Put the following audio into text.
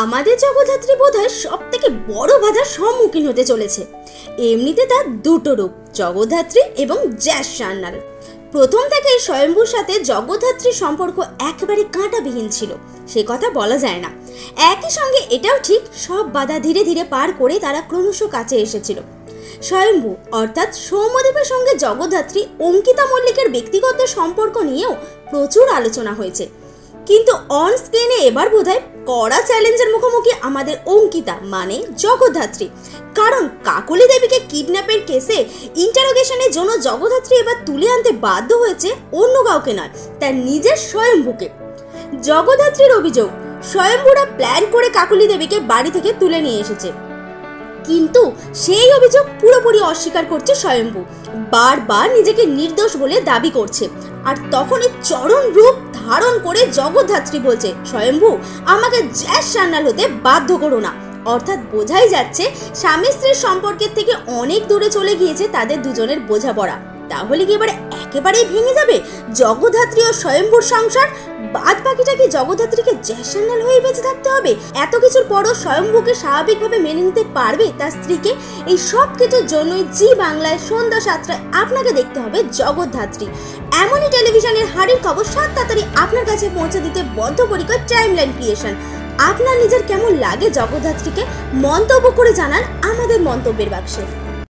আমাদের জগদ্ধাত্রী বোধহয় সব থেকে বড় বাধার সম্মুখীন হতে চলেছে। এমনিতে তার দুটো রূপ, জগদ্ধাত্রী এবং জ্যাস সান্যাল। প্রথম থেকে স্বয়ম্ভুর সাথে জগদ্ধাত্রীর সম্পর্ক একেবারে কাঁটাবিহীন ছিল, সে কথা বলা যায় না। একই সঙ্গে এটাও ঠিক, সব বাধা ধীরে ধীরে পার করে তারা ক্রমশ কাছে এসেছিল। স্বয়ম্ভু অর্থাৎ সৌম্যদেবের সঙ্গে জগদ্ধাত্রী অঙ্কিতা মল্লিকের ব্যক্তিগত সম্পর্ক নিয়েও প্রচুর আলোচনা হয়েছে, কিন্তু অন স্ক্রিনে এবার বোধহয় কড়া চ্যালেঞ্জের মুখোমুখি আমাদের অঙ্কিতা মানে জগদ্ধাত্রী। কারণ কাকলি দেবীকে কিডন্যাপের কেসে ইন্টারোগেশনের জন্য জগদ্ধাত্রী এবার তুলে আনতে বাধ্য হয়েছে অন্য কাউকে নয়, তার নিজের স্বয়ম্ভুকে। জগদ্ধাত্রীর অভিযোগ, স্বয়ম্ভুরা প্ল্যান করে কাকলি দেবীকে বাড়ি থেকে তুলে নিয়ে এসেছে, কিন্তু সেই অভিযোগ পুরোপুরি অস্বীকার করছে স্বয়ম্ভু, বারবার নিজেকে নির্দোষ বলে দাবি করছে। আর তখনই চরম রূপ ধারণ করে জগদ্ধাত্রী বলছে, স্বয়ম্ভু আমাকে জ্যাস সান্যাল হতে বাধ্য করো না। অর্থাৎ বোঝাই যাচ্ছে স্বামী স্ত্রীর সম্পর্কের থেকে অনেক দূরে চলে গিয়েছে তাদের দুজনের বোঝাপড়া। তাহলে কি এবারে একেবারেই ভেঙে যাবে জগদ্ধাত্রী ও স্বয়ম্ভুর সংসার? বাদ বাকিটা কি জগদ্ধাত্রীকে জ্যাস সান্যাল হয়ে বেঁচে থাকতে হবে? এত কিছুর পরও স্বয়ম্ভুকে স্বাভাবিকভাবে মেনে নিতে পারবে তার স্ত্রীকে? এই সব কিছুর জন্যই জি বাংলায় সন্ধ্যা 7টায় আপনাকে দেখতে হবে জগদ্ধাত্রী। এমনই টেলিভিশনের হাড়ির খবর 7 তাড়াতাড়ি আপনার কাছে পৌঁছে দিতে বদ্ধপরিকর টাইমলাইন ক্রিয়েশন। আপনার নিজের কেমন লাগে জগদ্ধাত্রীকে? মন্তব্য করে জানান আমাদের মন্তব্যের বাক্সে।